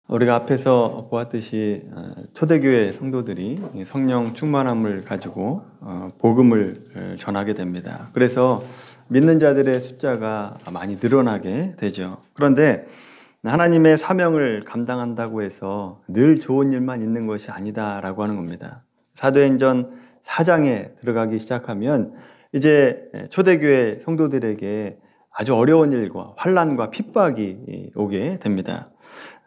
우리가 앞에서 보았듯이 초대교회 성도들이 성령 충만함을 가지고 복음을 전하게 됩니다. 그래서 믿는 자들의 숫자가 많이 늘어나게 되죠. 그런데 하나님의 사명을 감당한다고 해서 늘 좋은 일만 있는 것이 아니다라고 하는 겁니다. 사도행전 4장에 들어가기 시작하면 이제 초대교회 성도들에게 아주 어려운 일과 환난과 핍박이 오게 됩니다.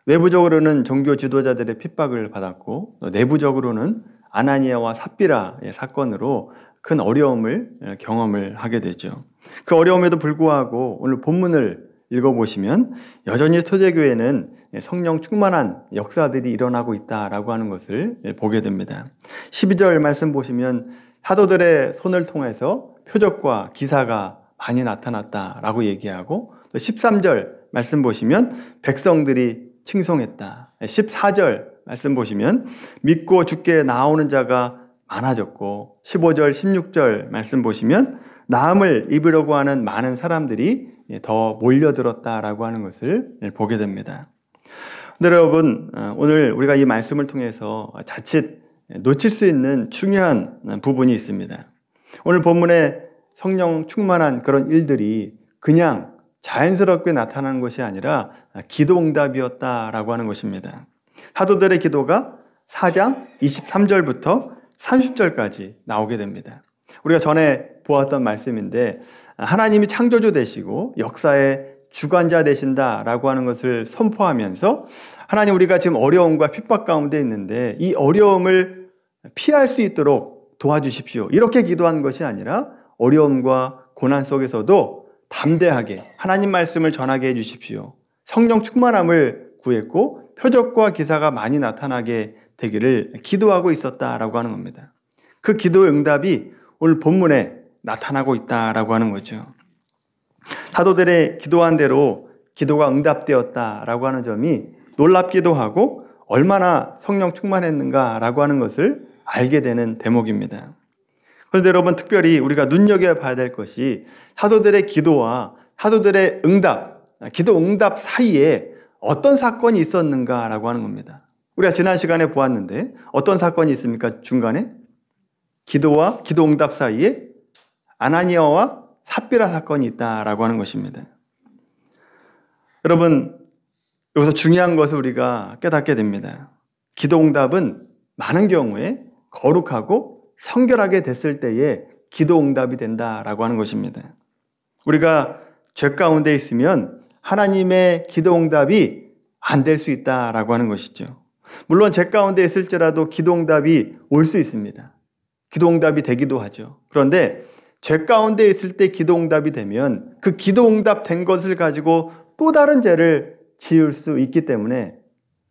외부적으로는 종교 지도자들의 핍박을 받았고, 내부적으로는 아나니아와 삽비라의 사건으로 큰 어려움을 경험을 하게 되죠. 그 어려움에도 불구하고 오늘 본문을 읽어보시면 여전히 초대교회는 성령 충만한 역사들이 일어나고 있다라고 하는 것을 보게 됩니다. 12절 말씀 보시면 사도들의 손을 통해서 표적과 기사가 많이 나타났다라고 얘기하고, 또 13절 말씀 보시면 백성들이 칭송했다. 14절 말씀 보시면 믿고 주께 나오는 자가 많아졌고, 15절 16절 말씀 보시면 나음을 입으려고 하는 많은 사람들이 더 몰려들었다라고 하는 것을 보게 됩니다. 근데 여러분, 오늘 우리가 이 말씀을 통해서 자칫 놓칠 수 있는 중요한 부분이 있습니다. 오늘 본문에 성령 충만한 그런 일들이 그냥 자연스럽게 나타나는 것이 아니라 기도응답이었다라고 하는 것입니다. 사도들의 기도가 4장 23절부터 30절까지 나오게 됩니다. 우리가 전에 보았던 말씀인데, 하나님이 창조주 되시고 역사의 주관자 되신다라고 하는 것을 선포하면서, 하나님, 우리가 지금 어려움과 핍박 가운데 있는데 이 어려움을 피할 수 있도록 도와주십시오, 이렇게 기도한 것이 아니라 어려움과 고난 속에서도 담대하게 하나님 말씀을 전하게 해주십시오, 성령 충만함을 구했고 표적과 기사가 많이 나타나게 되기를 기도하고 있었다라고 하는 겁니다. 그 기도의 응답이 오늘 본문에 나타나고 있다라고 하는 거죠. 사도들의 기도한 대로 기도가 응답되었다라고 하는 점이 놀랍기도 하고 얼마나 성령 충만했는가라고 하는 것을 알게 되는 대목입니다. 그런데 여러분, 특별히 우리가 눈여겨봐야 될 것이 사도들의 기도와 사도들의 응답, 기도 응답 사이에 어떤 사건이 있었는가라고 하는 겁니다. 우리가 지난 시간에 보았는데 어떤 사건이 있습니까? 중간에 기도와 기도 응답 사이에 아나니아와 삽비라 사건이 있다라고 하는 것입니다. 여러분, 여기서 중요한 것을 우리가 깨닫게 됩니다. 기도 응답은 많은 경우에 거룩하고 성결하게 됐을 때에 기도 응답이 된다라고 하는 것입니다. 우리가 죄 가운데 있으면 하나님의 기도 응답이 안 될 수 있다라고 하는 것이죠. 물론 죄 가운데 있을지라도 기도 응답이 올 수 있습니다. 기도 응답이 되기도 하죠. 그런데 죄 가운데 있을 때 기도 응답이 되면 그 기도 응답 된 것을 가지고 또 다른 죄를 지을 수 있기 때문에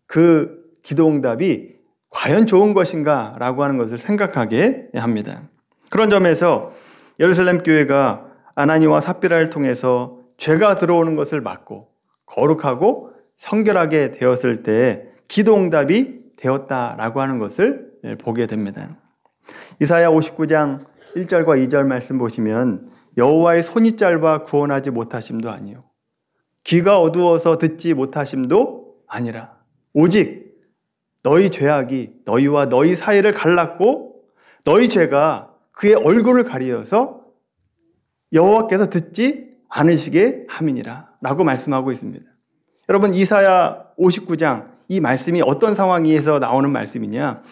그 기도 응답이 과연 좋은 것인가 라고 하는 것을 생각하게 합니다. 그런 점에서 예루살렘 교회가 아나니와 삽비라를 통해서 죄가 들어오는 것을 막고 거룩하고 성결하게 되었을 때 기도응답이 되었다라고 하는 것을 보게 됩니다. 이사야 59장 1절과 2절 말씀 보시면 여호와의 손이 짧아 구원하지 못하심도 아니요 귀가 어두워서 듣지 못하심도 아니라 오직 너희 죄악이 너희와 너희 사이를 갈랐고 너희 죄가 그의 얼굴을 가리어서 여호와께서 듣지 않으시게 함이니라 라고 말씀하고 있습니다. 여러분, 이사야 59장 이 말씀이 어떤 상황에서 나오는 말씀이냐?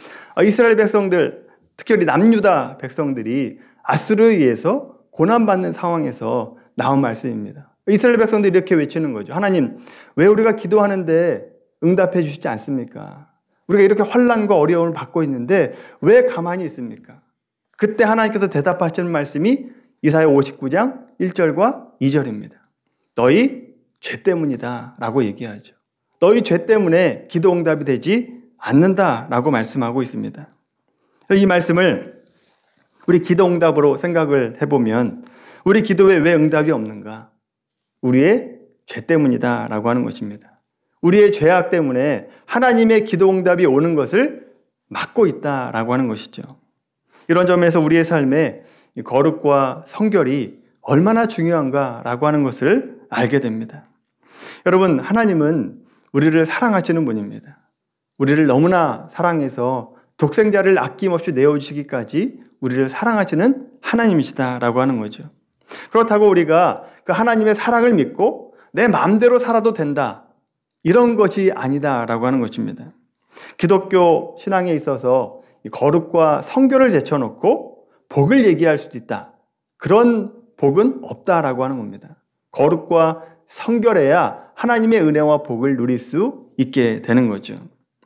이스라엘 백성들, 특별히 남유다 백성들이 아수르에 의해서 고난받는 상황에서 나온 말씀입니다. 이스라엘 백성들이 이렇게 외치는 거죠. 하나님, 왜 우리가 기도하는데 응답해 주시지 않습니까? 우리가 이렇게 환난과 어려움을 받고 있는데 왜 가만히 있습니까? 그때 하나님께서 대답하시는 말씀이 이사야 59장 1절과 2절입니다. 너희 죄 때문이다 라고 얘기하죠. 너희 죄 때문에 기도 응답이 되지 않는다 라고 말씀하고 있습니다. 이 말씀을 우리 기도 응답으로 생각을 해보면 우리 기도에 왜 응답이 없는가? 우리의 죄 때문이다 라고 하는 것입니다. 우리의 죄악 때문에 하나님의 기도 응답이 오는 것을 막고 있다라고 하는 것이죠. 이런 점에서 우리의 삶에 거룩과 성결이 얼마나 중요한가라고 하는 것을 알게 됩니다. 여러분, 하나님은 우리를 사랑하시는 분입니다. 우리를 너무나 사랑해서 독생자를 아낌없이 내어주시기까지 우리를 사랑하시는 하나님이시다라고 하는 거죠. 그렇다고 우리가 그 하나님의 사랑을 믿고 내 마음대로 살아도 된다, 이런 것이 아니다라고 하는 것입니다. 기독교 신앙에 있어서 거룩과 성결을 제쳐놓고 복을 얘기할 수도 있다, 그런 복은 없다라고 하는 겁니다. 거룩과 성결해야 하나님의 은혜와 복을 누릴 수 있게 되는 거죠.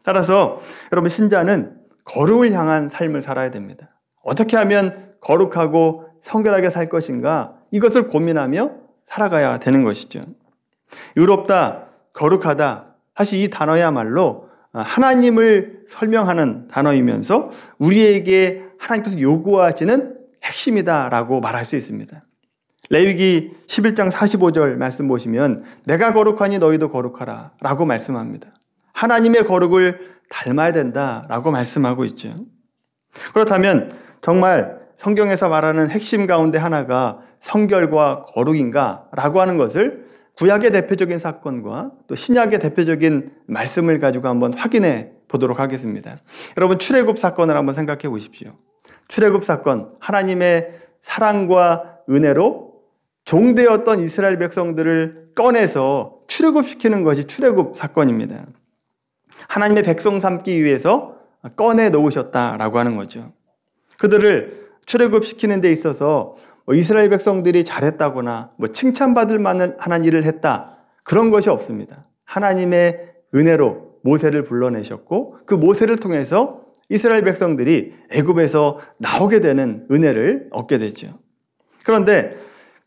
따라서 여러분, 신자는 거룩을 향한 삶을 살아야 됩니다. 어떻게 하면 거룩하고 성결하게 살 것인가, 이것을 고민하며 살아가야 되는 것이죠. 의롭다, 거룩하다, 사실 이 단어야말로 하나님을 설명하는 단어이면서 우리에게 하나님께서 요구하시는 핵심이다라고 말할 수 있습니다. 레위기 11장 45절 말씀 보시면 내가 거룩하니 너희도 거룩하라 라고 말씀합니다. 하나님의 거룩을 닮아야 된다라고 말씀하고 있죠. 그렇다면 정말 성경에서 말하는 핵심 가운데 하나가 성결과 거룩인가 라고 하는 것을 구약의 대표적인 사건과 또 신약의 대표적인 말씀을 가지고 한번 확인해 보도록 하겠습니다. 여러분, 출애굽 사건을 한번 생각해 보십시오. 출애굽 사건, 하나님의 사랑과 은혜로 종되었던 이스라엘 백성들을 꺼내서 출애굽시키는 것이 출애굽 사건입니다. 하나님의 백성 삼기 위해서 꺼내 놓으셨다라고 하는 거죠. 그들을 출애굽시키는 데 있어서 이스라엘 백성들이 잘했다거나 칭찬받을 만한 일을 했다, 그런 것이 없습니다. 하나님의 은혜로 모세를 불러내셨고 그 모세를 통해서 이스라엘 백성들이 애굽에서 나오게 되는 은혜를 얻게 되죠. 그런데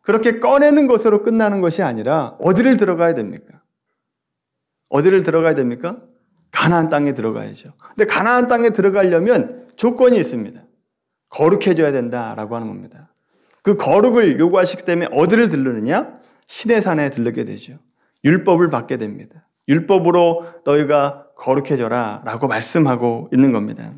그렇게 꺼내는 것으로 끝나는 것이 아니라 어디를 들어가야 됩니까? 어디를 들어가야 됩니까? 가나안 땅에 들어가야죠. 근데 가나안 땅에 들어가려면 조건이 있습니다. 거룩해져야 된다라고 하는 겁니다. 그 거룩을 요구하시기 때문에 어디를 들르느냐? 신의 산에 들르게 되죠. 율법을 받게 됩니다. 율법으로 너희가 거룩해져라 라고 말씀하고 있는 겁니다.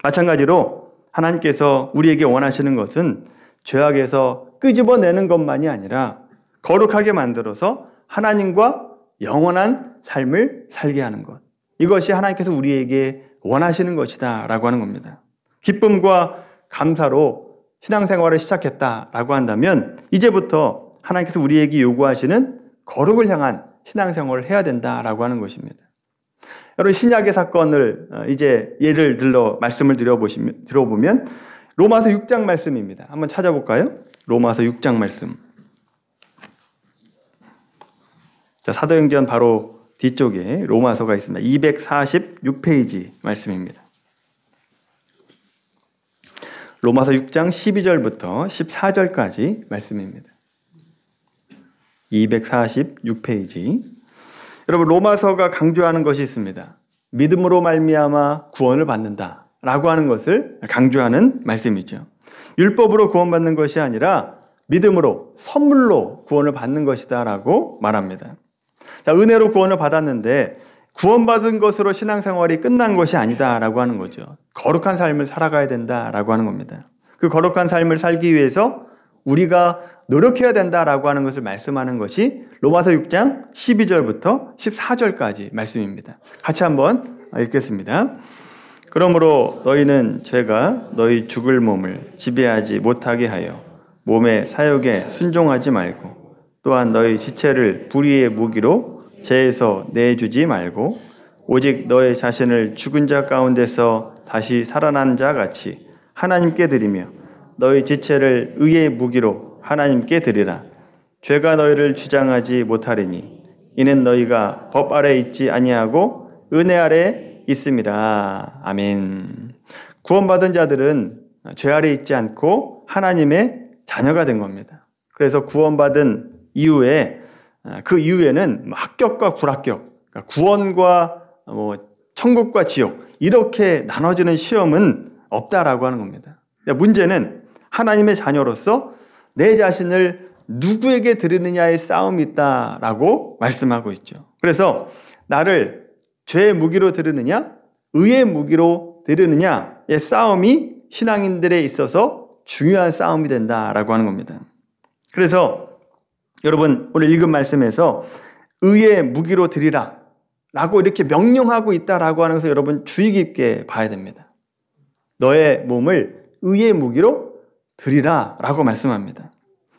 마찬가지로 하나님께서 우리에게 원하시는 것은 죄악에서 끄집어내는 것만이 아니라 거룩하게 만들어서 하나님과 영원한 삶을 살게 하는 것, 이것이 하나님께서 우리에게 원하시는 것이다 라고 하는 겁니다. 기쁨과 감사로 신앙생활을 시작했다라고 한다면 이제부터 하나님께서 우리에게 요구하시는 거룩을 향한 신앙생활을 해야 된다라고 하는 것입니다. 여러분, 신약의 사건을 이제 예를 들어 말씀을 들어보면 로마서 6장 말씀입니다. 한번 찾아볼까요? 로마서 6장 말씀. 자, 사도행전 바로 뒤쪽에 로마서가 있습니다. 246페이지 말씀입니다. 로마서 6장 12절부터 14절까지 말씀입니다. 246페이지. 여러분, 로마서가 강조하는 것이 있습니다. 믿음으로 말미암아 구원을 받는다라고 하는 것을 강조하는 말씀이죠. 율법으로 구원받는 것이 아니라 믿음으로, 선물로 구원을 받는 것이다라고 말합니다. 자, 은혜로 구원을 받았는데 구원받은 것으로 신앙생활이 끝난 것이 아니다라고 하는 거죠. 거룩한 삶을 살아가야 된다라고 하는 겁니다. 그 거룩한 삶을 살기 위해서 우리가 노력해야 된다라고 하는 것을 말씀하는 것이 로마서 6장 12절부터 14절까지 말씀입니다. 같이 한번 읽겠습니다. 그러므로 너희는 죄가 너희 죽을 몸을 지배하지 못하게 하여 몸의 사욕에 순종하지 말고, 또한 너희 지체를 불의의 무기로 죄에서 내주지 말고 오직 너의 자신을 죽은 자 가운데서 다시 살아난 자 같이 하나님께 드리며 너희 지체를 의의 무기로 하나님께 드리라. 죄가 너희를 주장하지 못하리니 이는 너희가 법 아래 있지 아니하고 은혜 아래 있음이라. 아멘. 구원받은 자들은 죄 아래 있지 않고 하나님의 자녀가 된 겁니다. 그래서 구원받은 이후에 그 이후에는 합격과 불합격, 그러니까 구원과 천국과 지옥, 이렇게 나눠지는 시험은 없다라고 하는 겁니다. 문제는 하나님의 자녀로서 내 자신을 누구에게 드리느냐의 싸움이 있다라고 말씀하고 있죠. 그래서 나를 죄의 무기로 드리느냐, 의의 무기로 드리느냐의 싸움이 신앙인들에 있어서 중요한 싸움이 된다라고 하는 겁니다. 그래서 여러분, 오늘 읽은 말씀에서 의의 무기로 드리라, 라고 이렇게 명령하고 있다라고 하는 것을 여러분 주의 깊게 봐야 됩니다. 너의 몸을 의의 무기로 드리라 라고 말씀합니다.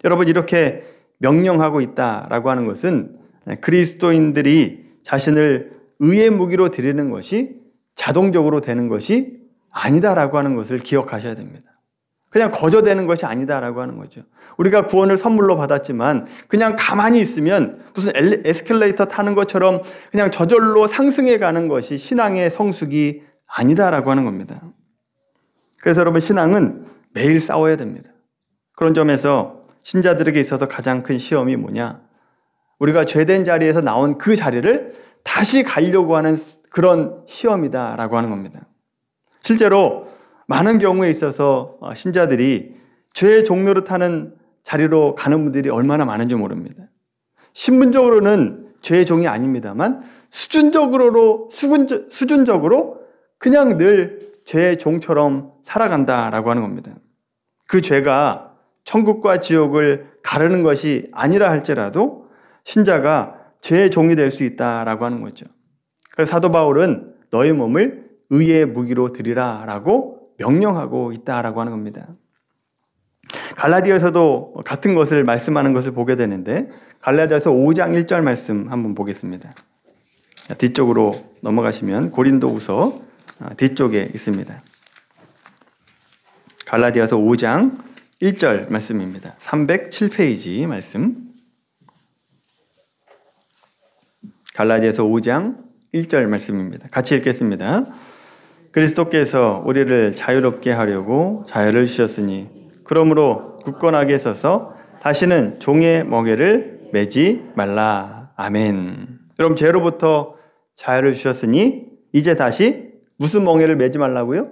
여러분 이렇게 명령하고 있다라고 하는 것은 그리스도인들이 자신을 의의 무기로 드리는 것이 자동적으로 되는 것이 아니다라고 하는 것을 기억하셔야 됩니다. 그냥 거저되는 것이 아니다라고 하는 거죠. 우리가 구원을 선물로 받았지만 그냥 가만히 있으면 무슨 에스컬레이터 타는 것처럼 그냥 저절로 상승해 가는 것이 신앙의 성숙이 아니다라고 하는 겁니다. 그래서 여러분 신앙은 매일 싸워야 됩니다. 그런 점에서 신자들에게 있어서 가장 큰 시험이 뭐냐? 우리가 죄된 자리에서 나온 그 자리를 다시 가려고 하는 그런 시험이다라고 하는 겁니다. 실제로 많은 경우에 있어서 신자들이 죄의 종노릇하는 자리로 가는 분들이 얼마나 많은지 모릅니다. 신분적으로는 죄의 종이 아닙니다만 수준적으로 그냥 늘 죄의 종처럼 살아간다라고 하는 겁니다. 그 죄가 천국과 지옥을 가르는 것이 아니라 할지라도 신자가 죄의 종이 될 수 있다라고 하는 거죠. 그래서 사도 바울은 너의 몸을 의의 무기로 드리라라고 명령하고 있다라고 하는 겁니다. 갈라디아서도 같은 것을 말씀하는 것을 보게 되는데 갈라디아서 5장 1절 말씀 한번 보겠습니다. 뒤쪽으로 넘어가시면 고린도후서 뒤쪽에 있습니다. 갈라디아서 5장 1절 말씀입니다. 307페이지 말씀. 갈라디아서 5장 1절 말씀입니다. 같이 읽겠습니다. 그리스도께서 우리를 자유롭게 하려고 자유를 주셨으니 그러므로 굳건하게 서서 다시는 종의 멍에를 매지 말라. 아멘. 여러분 죄로부터 자유를 주셨으니 이제 다시 무슨 멍에를 매지 말라고요?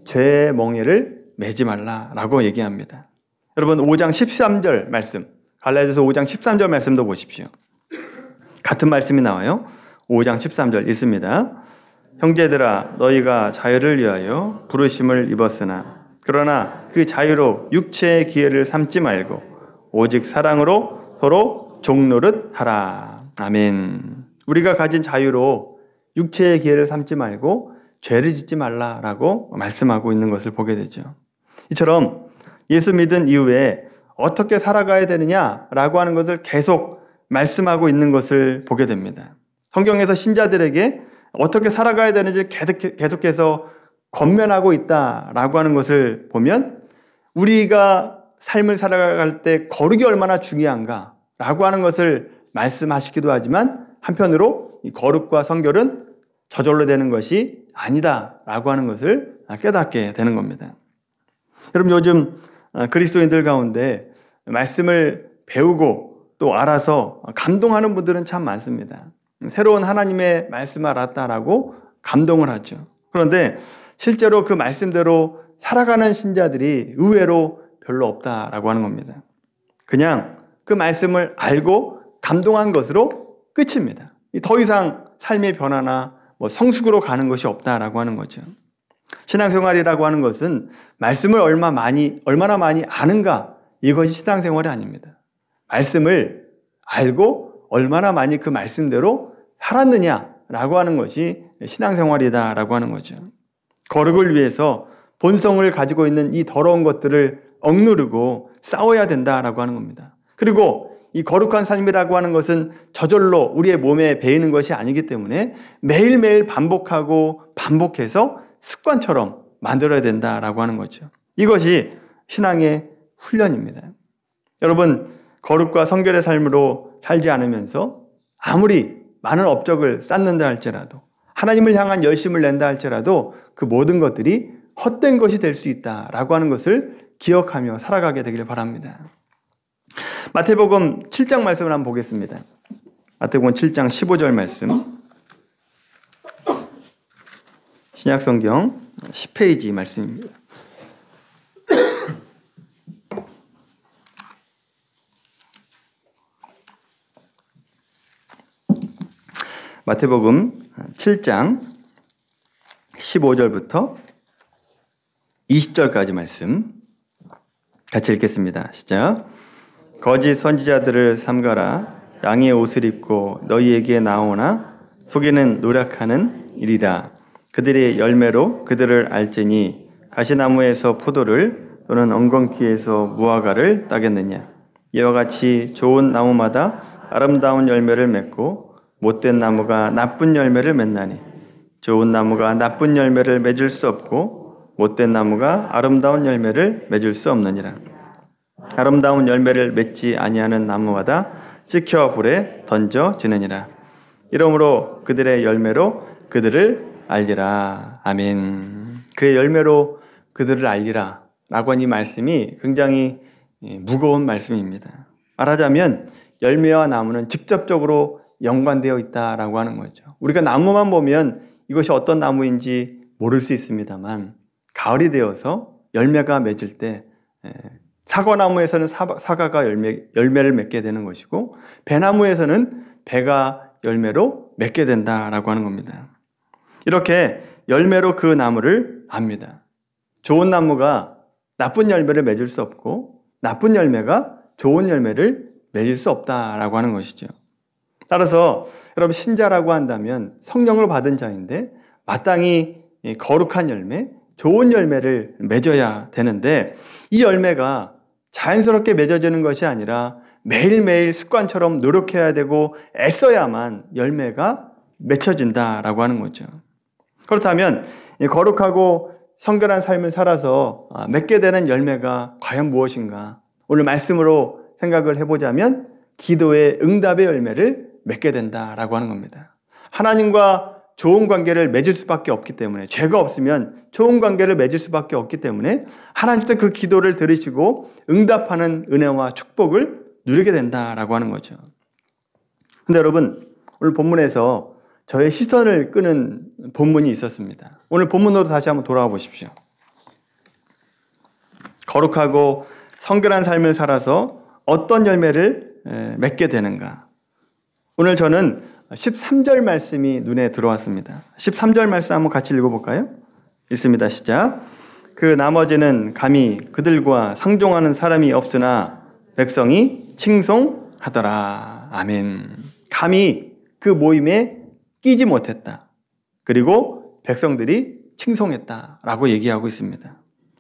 죄의 멍에를 매지 말라라고 얘기합니다. 여러분 5장 13절 말씀, 갈라디아서 5장 13절 말씀도 보십시오. 같은 말씀이 나와요. 5장 13절 있습니다. 형제들아 너희가 자유를 위하여 부르심을 입었으나 그러나 그 자유로 육체의 기회를 삼지 말고 오직 사랑으로 서로 종노릇 하라. 아멘. 우리가 가진 자유로 육체의 기회를 삼지 말고 죄를 짓지 말라라고 말씀하고 있는 것을 보게 되죠. 이처럼 예수 믿은 이후에 어떻게 살아가야 되느냐라고 하는 것을 계속 말씀하고 있는 것을 보게 됩니다. 성경에서 신자들에게 어떻게 살아가야 되는지 계속해서 권면하고 있다라고 하는 것을 보면 우리가 삶을 살아갈 때 거룩이 얼마나 중요한가라고 하는 것을 말씀하시기도 하지만 한편으로 이 거룩과 성결은 저절로 되는 것이 아니다라고 하는 것을 깨닫게 되는 겁니다. 여러분 요즘 그리스도인들 가운데 말씀을 배우고 또 알아서 감동하는 분들은 참 많습니다. 새로운 하나님의 말씀을 알았다라고 감동을 하죠. 그런데 실제로 그 말씀대로 살아가는 신자들이 의외로 별로 없다라고 하는 겁니다. 그냥 그 말씀을 알고 감동한 것으로 끝입니다. 더 이상 삶의 변화나 성숙으로 가는 것이 없다라고 하는 거죠. 신앙생활이라고 하는 것은 말씀을 얼마나 많이 아는가, 이것이 신앙생활이 아닙니다. 말씀을 알고 얼마나 많이 그 말씀대로 살았느냐라고 하는 것이 신앙생활이다라고 하는 거죠. 거룩을 위해서 본성을 가지고 있는 이 더러운 것들을 억누르고 싸워야 된다라고 하는 겁니다. 그리고 이 거룩한 삶이라고 하는 것은 저절로 우리의 몸에 배이는 것이 아니기 때문에 매일매일 반복해서 습관처럼 만들어야 된다라고 하는 거죠. 이것이 신앙의 훈련입니다. 여러분 거룩과 성결의 삶으로 살지 않으면서 아무리 많은 업적을 쌓는다 할지라도 하나님을 향한 열심을 낸다 할지라도 그 모든 것들이 헛된 것이 될 수 있다라고 하는 것을 기억하며 살아가게 되길 바랍니다. 마태복음 7장 말씀을 한번 보겠습니다. 마태복음 7장 15절 말씀. 신약성경 10페이지 말씀입니다. 마태복음 7장 15절부터 20절까지 말씀 같이 읽겠습니다. 시작. 거짓 선지자들을 삼가라. 양의 옷을 입고 너희에게 나오나 속이는 노력하는 일이라. 그들의 열매로 그들을 알지니 가시나무에서 포도를 또는 엉겅퀴에서 무화과를 따겠느냐. 이와 같이 좋은 나무마다 아름다운 열매를 맺고 못된 나무가 나쁜 열매를 맺나니 좋은 나무가 나쁜 열매를 맺을 수 없고 못된 나무가 아름다운 열매를 맺을 수 없느니라. 아름다운 열매를 맺지 아니하는 나무마다 찍혀 불에 던져지느니라. 이러므로 그들의 열매로 그들을 알리라. 아멘. 그의 열매로 그들을 알리라 라고 한 이 말씀이 굉장히 무거운 말씀입니다. 말하자면 열매와 나무는 직접적으로 연관되어 있다라고 하는 거죠. 우리가 나무만 보면 이것이 어떤 나무인지 모를 수 있습니다만 가을이 되어서 열매가 맺을 때 사과나무에서는 사과가 열매를 맺게 되는 것이고 배나무에서는 배가 열매로 맺게 된다라고 하는 겁니다. 이렇게 열매로 그 나무를 압니다. 좋은 나무가 나쁜 열매를 맺을 수 없고 나쁜 열매가 좋은 열매를 맺을 수 없다라고 하는 것이죠. 따라서 여러분 신자라고 한다면 성령을 받은 자인데 마땅히 거룩한 열매, 좋은 열매를 맺어야 되는데 이 열매가 자연스럽게 맺어지는 것이 아니라 매일매일 습관처럼 노력해야 되고 애써야만 열매가 맺혀진다라고 하는 거죠. 그렇다면 거룩하고 성결한 삶을 살아서 맺게 되는 열매가 과연 무엇인가? 오늘 말씀으로 생각을 해보자면 기도의 응답의 열매를 맺게 된다라고 하는 겁니다. 하나님과 좋은 관계를 맺을 수밖에 없기 때문에 죄가 없으면 좋은 관계를 맺을 수밖에 없기 때문에 하나님께서 그 기도를 들으시고 응답하는 은혜와 축복을 누리게 된다라고 하는 거죠. 근데 여러분 오늘 본문에서 저의 시선을 끄는 본문이 있었습니다. 오늘 본문으로 다시 한번 돌아와 보십시오. 거룩하고 성결한 삶을 살아서 어떤 열매를 맺게 되는가? 오늘 저는 13절 말씀이 눈에 들어왔습니다. 13절 말씀 한번 같이 읽어볼까요? 읽습니다. 시작. 그 나머지는 감히 그들과 상종하는 사람이 없으나 백성이 칭송하더라. 아멘. 감히 그 모임에 끼지 못했다. 그리고 백성들이 칭송했다라고 얘기하고 있습니다.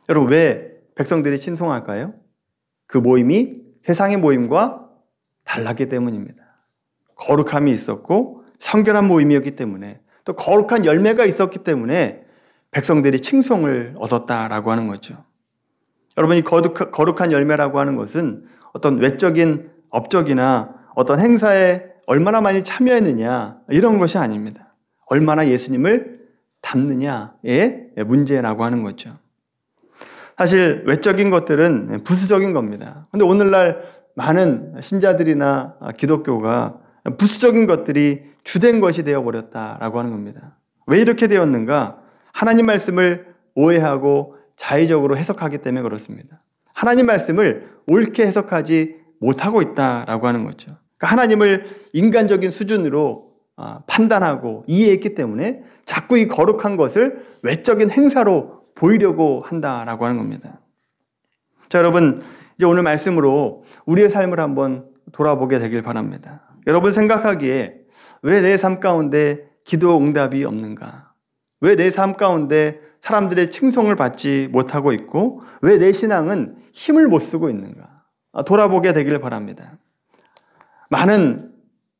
여러분 왜 백성들이 칭송할까요? 그 모임이 세상의 모임과 달랐기 때문입니다. 거룩함이 있었고 성결한 모임이었기 때문에 또 거룩한 열매가 있었기 때문에 백성들이 칭송을 얻었다라고 하는 거죠. 여러분 이 거룩한 열매라고 하는 것은 어떤 외적인 업적이나 어떤 행사에 얼마나 많이 참여했느냐 이런 것이 아닙니다. 얼마나 예수님을 닮느냐의 문제라고 하는 거죠. 사실 외적인 것들은 부수적인 겁니다. 그런데 오늘날 많은 신자들이나 기독교가 부수적인 것들이 주된 것이 되어버렸다라고 하는 겁니다. 왜 이렇게 되었는가? 하나님 말씀을 오해하고 자의적으로 해석하기 때문에 그렇습니다. 하나님 말씀을 옳게 해석하지 못하고 있다라고 하는 거죠. 그러니까 하나님을 인간적인 수준으로 판단하고 이해했기 때문에 자꾸 이 거룩한 것을 외적인 행사로 보이려고 한다라고 하는 겁니다. 자, 여러분 이제 오늘 말씀으로 우리의 삶을 한번 돌아보게 되길 바랍니다. 여러분 생각하기에 왜 내 삶 가운데 기도 응답이 없는가? 왜 내 삶 가운데 사람들의 칭송을 받지 못하고 있고 왜 내 신앙은 힘을 못 쓰고 있는가? 돌아보게 되길 바랍니다. 많은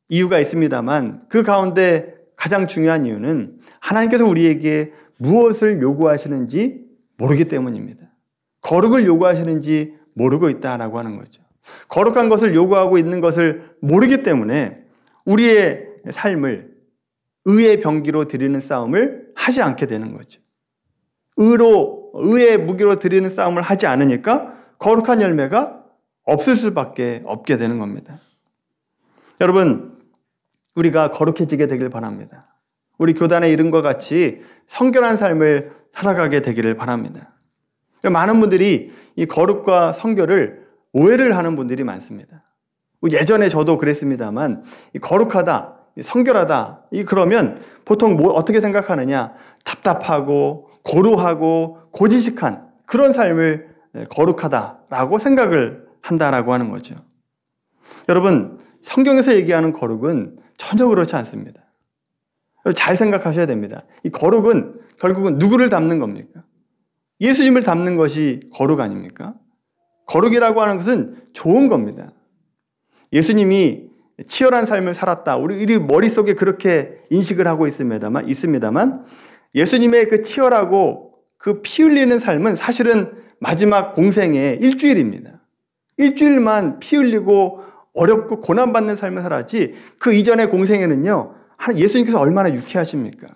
이유가 있습니다만 그 가운데 가장 중요한 이유는 하나님께서 우리에게 무엇을 요구하시는지 모르기 때문입니다. 거룩을 요구하시는지 모르고 있다라고 하는 거죠. 거룩한 것을 요구하고 있는 것을 모르기 때문에 우리의 삶을 의의 병기로 드리는 싸움을 하지 않게 되는 거죠. 의의 무기로 드리는 싸움을 하지 않으니까 거룩한 열매가 없을 수밖에 없게 되는 겁니다. 여러분, 우리가 거룩해지게 되길 바랍니다. 우리 교단의 이름과 같이 성결한 삶을 살아가게 되기를 바랍니다. 많은 분들이 이 거룩과 성결을 오해를 하는 분들이 많습니다. 예전에 저도 그랬습니다만 이 거룩하다, 성결하다 그러면 보통 어떻게 생각하느냐? 답답하고 고루하고 고지식한 그런 삶을 거룩하다라고 생각을 한다라고 하는 거죠. 여러분 성경에서 얘기하는 거룩은 전혀 그렇지 않습니다. 잘 생각하셔야 됩니다. 이 거룩은 결국은 누구를 닮는 겁니까? 예수님을 닮는 것이 거룩 아닙니까? 거룩이라고 하는 것은 좋은 겁니다. 예수님이 치열한 삶을 살았다. 우리 머릿속에 그렇게 인식을 하고 있습니다만 예수님의 그 치열하고 그 피 흘리는 삶은 사실은 마지막 공생의 일주일입니다. 일주일만 피 흘리고 어렵고 고난받는 삶을 살았지 그 이전의 공생에는요. 예수님께서 얼마나 유쾌하십니까?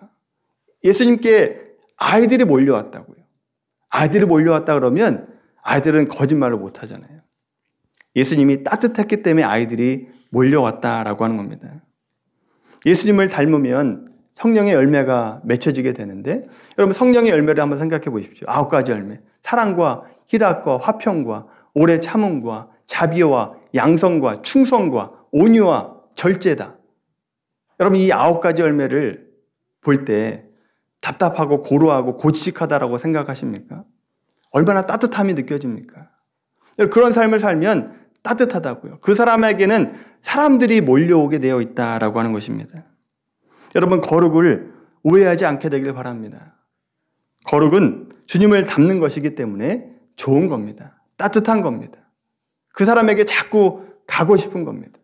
예수님께 아이들이 몰려왔다고요. 아이들이 몰려왔다 그러면 아이들은 거짓말을 못하잖아요. 예수님이 따뜻했기 때문에 아이들이 몰려왔다라고 하는 겁니다. 예수님을 닮으면 성령의 열매가 맺혀지게 되는데 여러분 성령의 열매를 한번 생각해 보십시오. 9가지 열매. 사랑과 희락과 화평과 오래 참음과 자비와 양성과 충성과 온유와 절제다. 여러분 이 9가지 열매를 볼 때 답답하고 고루하고 고지식하다라고 생각하십니까? 얼마나 따뜻함이 느껴집니까? 그런 삶을 살면 따뜻하다고요. 그 사람에게는 사람들이 몰려오게 되어 있다라고 하는 것입니다. 여러분 거룩을 오해하지 않게 되길 바랍니다. 거룩은 주님을 닮는 것이기 때문에 좋은 겁니다. 따뜻한 겁니다. 그 사람에게 자꾸 가고 싶은 겁니다.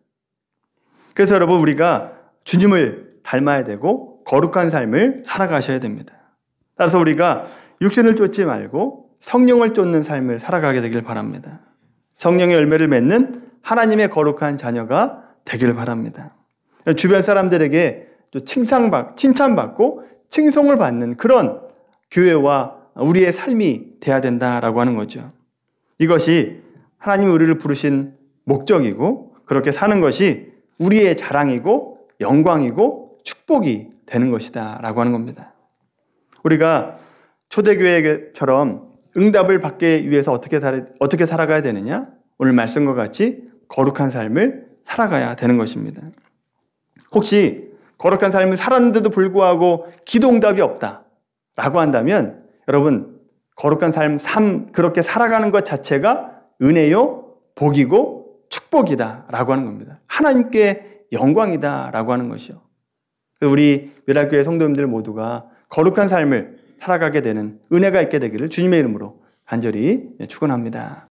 그래서 여러분 우리가 주님을 닮아야 되고 거룩한 삶을 살아가셔야 됩니다. 따라서 우리가 육신을 쫓지 말고 성령을 쫓는 삶을 살아가게 되길 바랍니다. 성령의 열매를 맺는 하나님의 거룩한 자녀가 되길 바랍니다. 주변 사람들에게 또 칭찬받고 칭송을 받는 그런 교회와 우리의 삶이 돼야 된다라고 하는 거죠. 이것이 하나님이 우리를 부르신 목적이고 그렇게 사는 것이 우리의 자랑이고 영광이고 축복이 되는 것이다 라고 하는 겁니다. 우리가 초대교회처럼 응답을 받기 위해서 어떻게 살아가야 되느냐? 오늘 말씀과 같이 거룩한 삶을 살아가야 되는 것입니다. 혹시 거룩한 삶을 살았는데도 불구하고 기도 응답이 없다라고 한다면 여러분 거룩한 삶 그렇게 살아가는 것 자체가 은혜요, 복이고 축복이다라고 하는 겁니다. 하나님께 영광이다라고 하는 것이요. 우리 외락교회 성도님들 모두가 거룩한 삶을 살아가게 되는 은혜가 있게 되기를 주님의 이름으로 간절히 축원합니다.